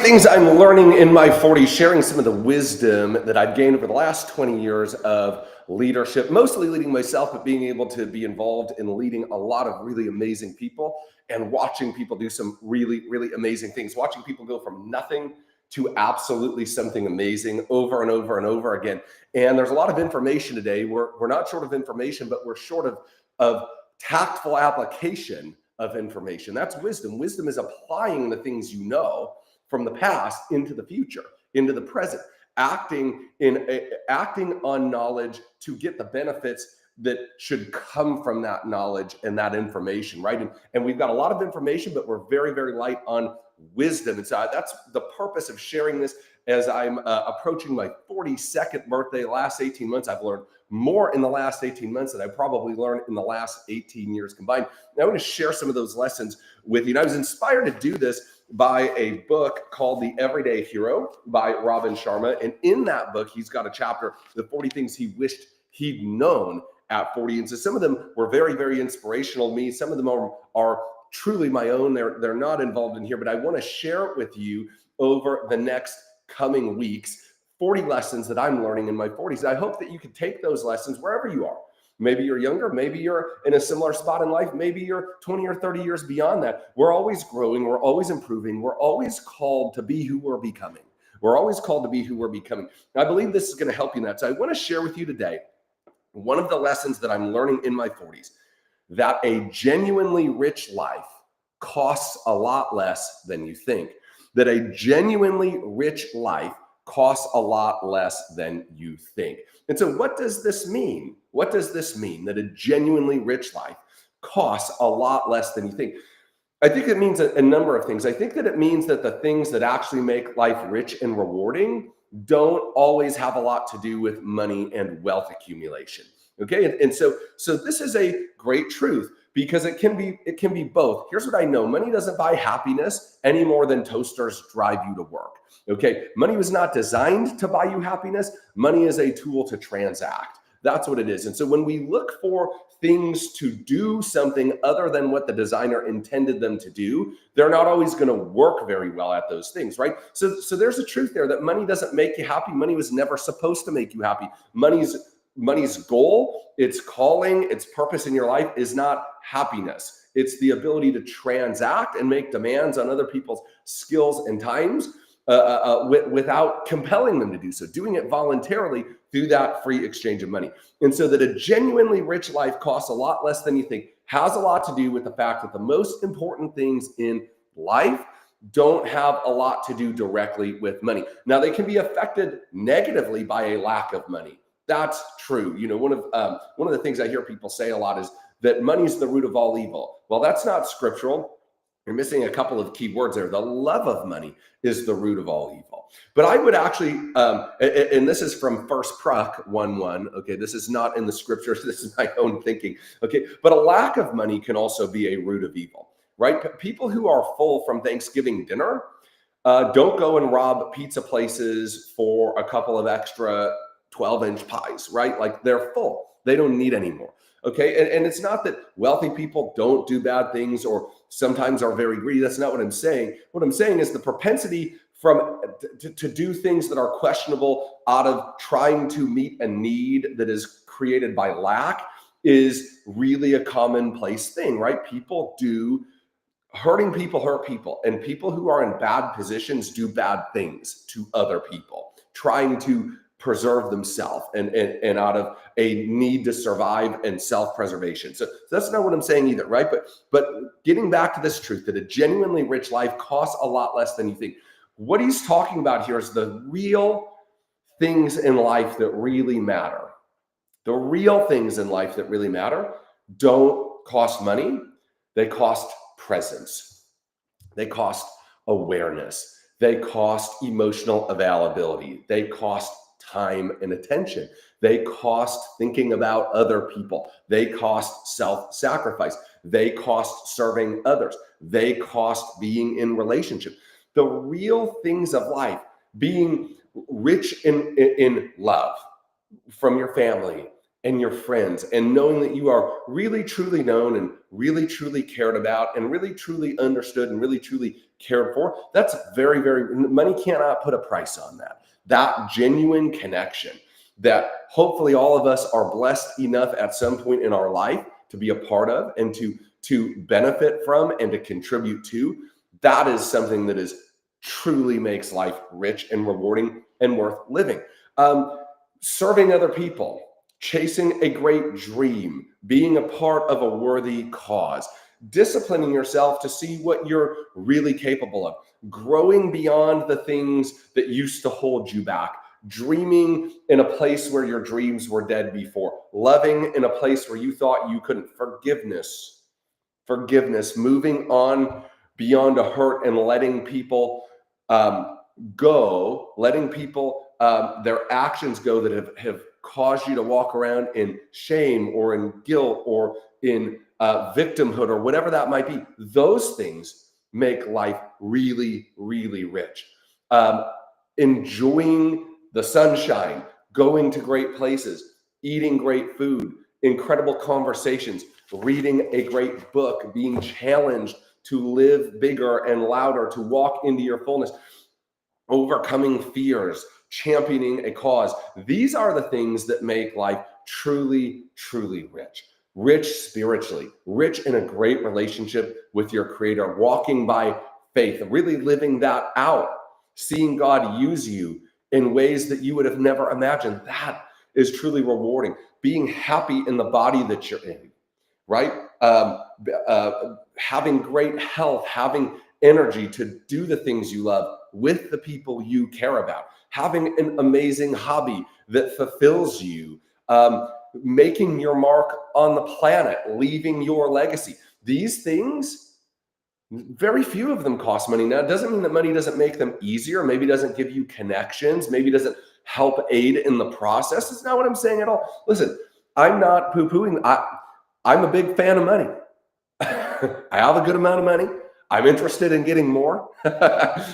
things I'm learning in my 40s, sharing some of the wisdom that I've gained over the last 20 years of leadership, mostly leading myself, but being able to be involved in leading a lot of really amazing people and watching people do some really, really amazing things, watching people go from nothing to absolutely something amazing over and over and over again. And there's a lot of information today. We're not short of information, but we're short of tactful application of information. That's wisdom. Wisdom is applying the things you know from the past into the future, into the present, acting on knowledge to get the benefits that should come from that knowledge and that information, right? And we've got a lot of information, but we're very, very light on wisdom. And so that's the purpose of sharing this as I'm approaching my 42nd birthday. The last 18 months, I've learned more in the last 18 months than I probably learned in the last 18 years combined. And I want to share some of those lessons with you. And I was inspired to do this by a book called The Everyday Hero by Robin Sharma. And in that book, he's got a chapter, the 40 things he wished he'd known at 40. And so some of them were very, very inspirational to me. Some of them are truly my own. They're not involved in here, but I want to share it with you over the next coming weeks, 40 lessons that I'm learning in my 40s. I hope that you can take those lessons wherever you are. Maybe you're younger, maybe you're in a similar spot in life, maybe you're 20 or 30 years beyond that. We're always growing, we're always improving, we're always called to be who we're becoming. We're always called to be who we're becoming. I believe this is going to help you in that. So I want to share with you today one of the lessons that I'm learning in my 40s, that a genuinely rich life costs a lot less than you think. That a genuinely rich life costs a lot less than you think. And so what does this mean? What does this mean, that a genuinely rich life costs a lot less than you think? I think it means a number of things. I think that it means that the things that actually make life rich and rewarding don't always have a lot to do with money and wealth accumulation. Okay, and so this is a great truth, because it can be both. Here's what I know: money doesn't buy happiness any more than toasters drive you to work. Okay, money was not designed to buy you happiness. Money is a tool to transact. That's what it is. And so when we look for things to do something other than what the designer intended them to do, they're not always going to work very well at those things, right? So there's a truth there that money doesn't make you happy. Money was never supposed to make you happy. Money's goal, its calling, its purpose in your life is not happiness. It's the ability to transact and make demands on other people's skills and times without compelling them to do so, doing it voluntarily through that free exchange of money. And so that a genuinely rich life costs a lot less than you think has a lot to do with the fact that the most important things in life don't have a lot to do directly with money. Now, they can be affected negatively by a lack of money. That's true. You know, one of the things I hear people say a lot is that money's the root of all evil. Well, that's not scriptural. You're missing a couple of key words there. The love of money is the root of all evil. But I would actually, and this is from 1 Pruck 1:1. Okay, this is not in the scriptures. This is my own thinking. Okay, but a lack of money can also be a root of evil, right? People who are full from Thanksgiving dinner don't go and rob pizza places for a couple of extra 12-inch pies, right? Like, they're full. They don't need any more. Okay, and it's not that wealthy people don't do bad things or sometimes are very greedy. That's not what I'm saying. What I'm saying is the propensity to do things that are questionable out of trying to meet a need that is created by lack is really a commonplace thing, right? Hurting people hurt people, and people who are in bad positions do bad things to other people, trying to preserve themselves and out of a need to survive and self-preservation. So that's not what I'm saying either, right? But getting back to this truth that a genuinely rich life costs a lot less than you think. What he's talking about here is the real things in life that really matter. The real things in life that really matter don't cost money. They cost presence. They cost awareness. They cost emotional availability. They cost time and attention. They cost thinking about other people. They cost self-sacrifice. They cost serving others. They cost being in relationship. The real things of life, being rich in love from your family and your friends, and knowing that you are really truly known and really truly cared about and really truly understood and really truly cared for. That's very, very, money cannot put a price on that. That genuine connection that hopefully all of us are blessed enough at some point in our life to be a part of and to benefit from and to contribute to, that is something that is truly makes life rich and rewarding and worth living. Serving other people, chasing a great dream, being a part of a worthy cause, disciplining yourself to see what you're really capable of, growing beyond the things that used to hold you back, dreaming in a place where your dreams were dead before, loving in a place where you thought you couldn't, forgiveness, moving on beyond a hurt and letting people go, letting people, their actions go that have caused you to walk around in shame or in guilt or in victimhood or whatever that might be. Those things make life really, really rich. Enjoying the sunshine, going to great places, eating great food, incredible conversations, reading a great book, being challenged to live bigger and louder, to walk into your fullness, overcoming fears, championing a cause. These are the things that make life truly, truly rich. Rich spiritually, rich in a great relationship with your Creator, walking by faith, really living that out, seeing God use you in ways that you would have never imagined. That is truly rewarding. Being happy in the body that you're in, right? Having great health, having energy to do the things you love with the people you care about, having an amazing hobby that fulfills you, making your mark on the planet, leaving your legacy. These things, very few of them cost money. Now, it doesn't mean that money doesn't make them easier, maybe doesn't give you connections, maybe doesn't help aid in the process. That's not what I'm saying at all. Listen, I'm not poo-pooing. I'm a big fan of money. I have a good amount of money. I'm interested in getting more,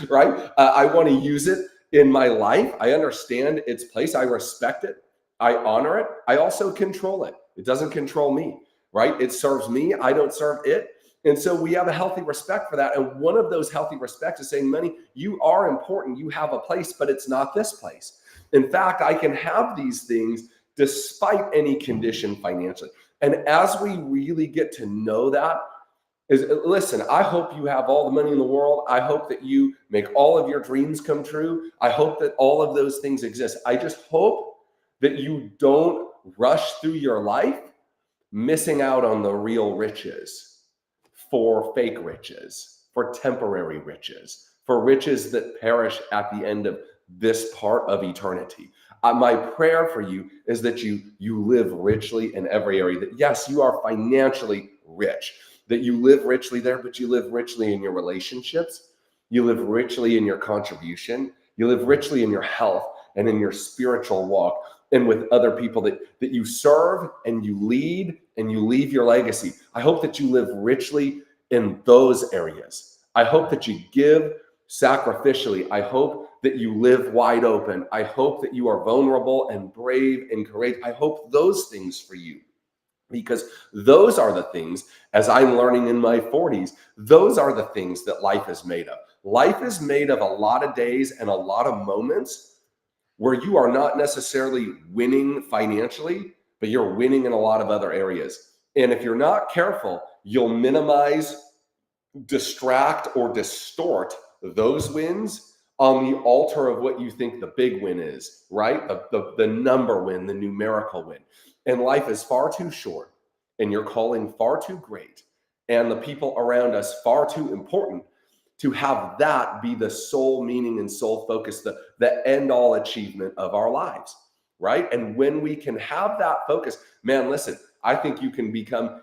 right? I want to use it in my life. I understand its place. I respect it. I honor it. I also control it. It doesn't control me, right? It serves me. I don't serve it. And so we have a healthy respect for that. And one of those healthy respects is saying, money, you are important. You have a place, but it's not this place. In fact, I can have these things despite any condition financially. And as we really get to know that, listen, I hope you have all the money in the world. I hope that you make all of your dreams come true. I hope that all of those things exist. I just hope that you don't rush through your life missing out on the real riches for fake riches, for temporary riches, for riches that perish at the end of this part of eternity. My prayer for you is that you live richly in every area, that yes, you are financially rich, that you live richly there, but you live richly in your relationships, you live richly in your contribution, you live richly in your health and in your spiritual walk and with other people that you serve and you lead and you leave your legacy. I hope that you live richly in those areas. I hope that you give sacrificially. I hope that you live wide open. I hope that you are vulnerable and brave and courageous. I hope those things for you, because those are the things, as I'm learning in my 40s, those are the things that life is made of. Life is made of a lot of days and a lot of moments where you are not necessarily winning financially, but you're winning in a lot of other areas. And if you're not careful, you'll minimize, distract, or distort those wins on the altar of what you think the big win is, right? The number win, the numerical win. And life is far too short, and your calling far too great, and the people around us far too important to have that be the sole meaning and sole focus, the end all achievement of our lives, right? And when we can have that focus, man, listen, I think you can become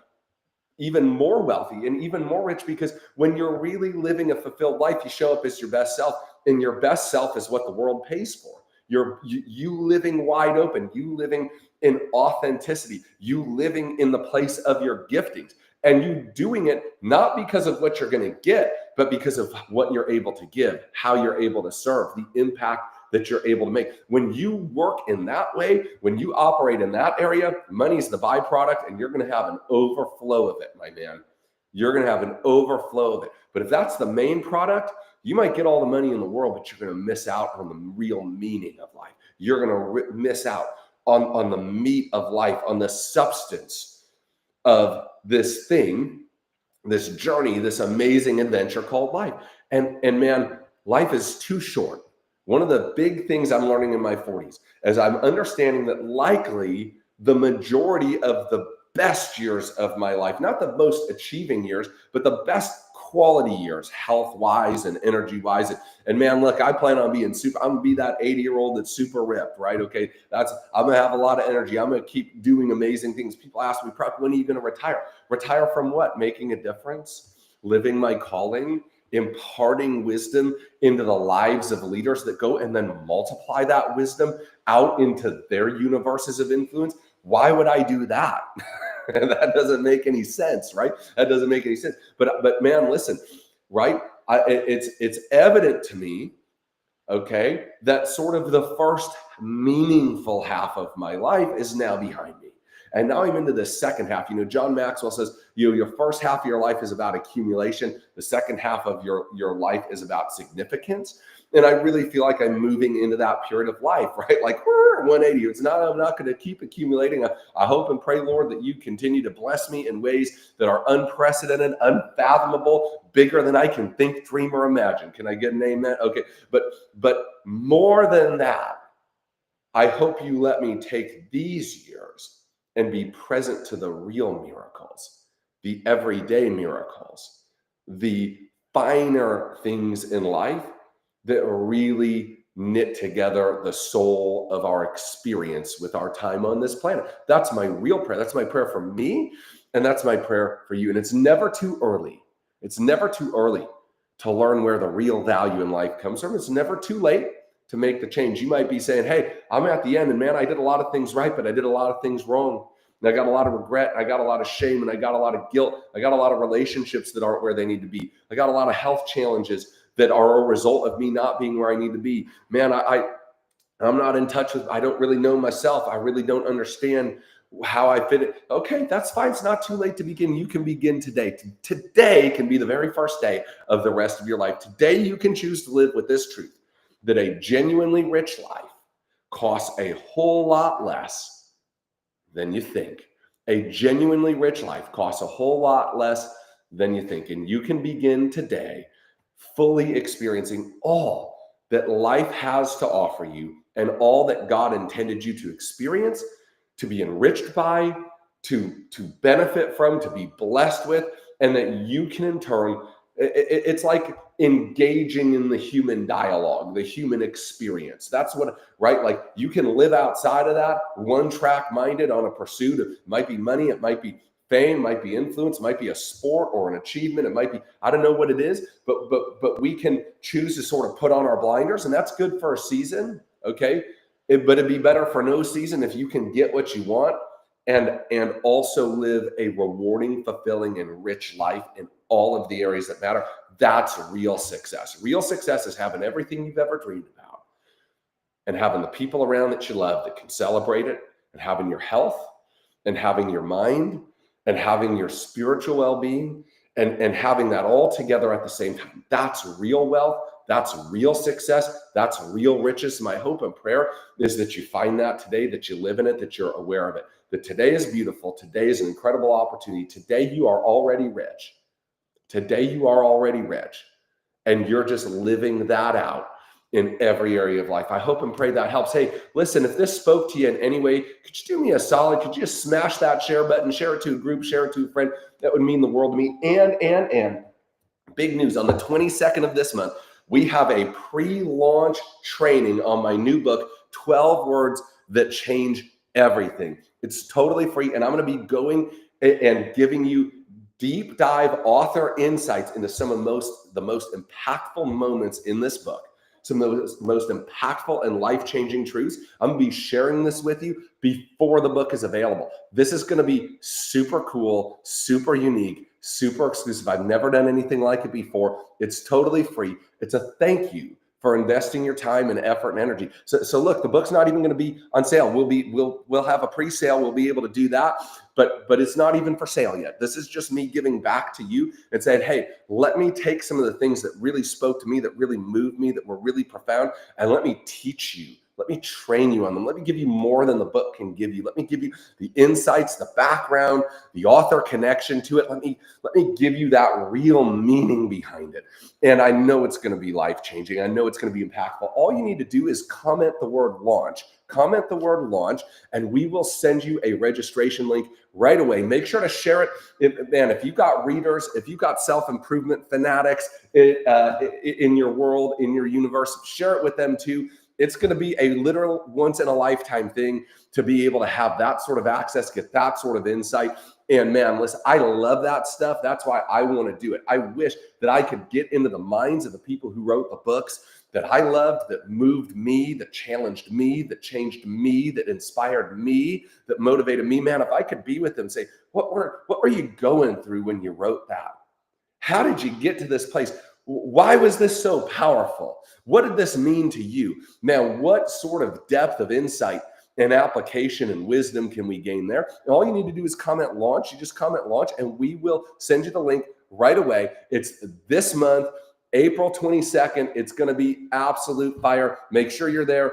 even more wealthy and even more rich, because when you're really living a fulfilled life, you show up as your best self, and your best self is what the world pays for. You living wide open, you living in authenticity, you living in the place of your giftings, and you doing it not because of what you're going to get, but because of what you're able to give, how you're able to serve, the impact that you're able to make. When you work in that way, when you operate in that area, money's the byproduct, and you're going to have an overflow of it, my man. You're going to have an overflow of it. But if that's the main product, you might get all the money in the world, but you're going to miss out on the real meaning of life. You're going to miss out on the meat of life, on the substance of this thing, this journey, this amazing adventure called life. And man, life is too short. One of the big things I'm learning in my 40s is I'm understanding that likely the majority of the best years of my life, not the most achieving years, but the best quality years, health-wise and energy-wise. And man, look, I plan on being I'm gonna be that 80-year-old that's super ripped, right? Okay, I'm gonna have a lot of energy. I'm gonna keep doing amazing things. People ask me, Prep, when are you gonna retire? Retire from what? Making a difference, living my calling, imparting wisdom into the lives of leaders that go and then multiply that wisdom out into their universes of influence. Why would I do that? That doesn't make any sense, right? That doesn't make any sense. But man, listen, right? It's evident to me, okay, that sort of the first meaningful half of my life is now behind me. And now I'm into the second half. John Maxwell says, your first half of your life is about accumulation. The second half of your life is about significance. And I really feel like I'm moving into that period of life, right? Like 180. I'm not going to keep accumulating. I hope and pray, Lord, that you continue to bless me in ways that are unprecedented, unfathomable, bigger than I can think, dream, or imagine. Can I get an amen? Okay. But more than that, I hope you let me take these years and be present to the real miracles, the everyday miracles, the finer things in life that really knit together the soul of our experience with our time on this planet. That's my real prayer. That's my prayer for me, and that's my prayer for you. And it's never too early. It's never too early to learn where the real value in life comes from. It's never too late to make the change. You might be saying, hey, I'm at the end, and man, I did a lot of things right, but I did a lot of things wrong. And I got a lot of regret, and I got a lot of shame, and I got a lot of guilt. I got a lot of relationships that aren't where they need to be. I got a lot of health challenges that are a result of me not being where I need to be. Man, I'm not in touch with, I don't really know myself. I really don't understand how I fit it. Okay, that's fine. It's not too late to begin. You can begin today. Today can be the very first day of the rest of your life. Today you can choose to live with this truth, that a genuinely rich life costs a whole lot less than you think. A genuinely rich life costs a whole lot less than you think. And you can begin today fully experiencing all that life has to offer you and all that God intended you to experience, to be enriched by, to benefit from, to be blessed with, and that you can in turn, it's like engaging in the human dialogue, the human experience. That's what, right? Like you can live outside of that, one track minded on a pursuit of, it might be money, it might be fame, might be influence, might be a sport or an achievement. It might be, I don't know what it is, but we can choose to sort of put on our blinders, and that's good for a season. Okay. But it'd be better for no season if you can get what you want and also live a rewarding, fulfilling, and rich life in all of the areas that matter. That's real success. Real success is having everything you've ever dreamed about and having the people around that you love that can celebrate it, and having your health and having your mind and having your spiritual well-being and having that all together at the same time. That's real wealth. That's real success. That's real riches. My hope and prayer is that you find that today, that you live in it, that you're aware of it, that today is beautiful. Today is an incredible opportunity. Today you are already rich. Today you are already rich, and you're just living that out in every area of life. I hope and pray that helps. Hey, listen, if this spoke to you in any way, could you do me a solid? Could you just smash that share button, share it to a group, share it to a friend? That would mean the world to me. And big news, on the 22nd of this month, we have a pre-launch training on my new book, 12 Words That Change Everything. It's totally free, and I'm going to be going and giving you deep dive author insights into some of the most impactful moments in this book, some of the most impactful and life-changing truths. I'm going to be sharing this with you before the book is available. This is going to be super cool, super unique, super exclusive. I've never done anything like it before. It's totally free. It's a thank you for investing your time and effort and energy. So look, the book's not even going to be on sale. We'll have a pre-sale. We'll be able to do that, but it's not even for sale yet. This is just me giving back to you and saying, hey, let me take some of the things that really spoke to me, that really moved me, that were really profound, and let me teach you. Let me train you on them. Let me give you more than the book can give you. Let me give you the insights, the background, the author connection to it. Let me give you that real meaning behind it. And I know it's going to be life-changing. I know it's going to be impactful. All you need to do is comment the word launch. Comment the word launch, and we will send you a registration link right away. Make sure to share it. If you've got readers, if you've got self-improvement fanatics in your world, in your universe, share it with them too. It's going to be a literal once in a lifetime thing to be able to have that sort of access, get that sort of insight. And man, listen, I love that stuff. That's why I want to do it. I wish that I could get into the minds of the people who wrote the books that I loved, that moved me, that challenged me, that changed me, that inspired me, that motivated me. Man, if I could be with them, say, what were you going through when you wrote that? How did you get to this place? Why was this so powerful? What did this mean to you? Now, what sort of depth of insight and application and wisdom can we gain there? And all you need to do is comment launch. You just comment launch, and we will send you the link right away. It's this month, April 22nd. It's going to be absolute fire. Make sure you're there.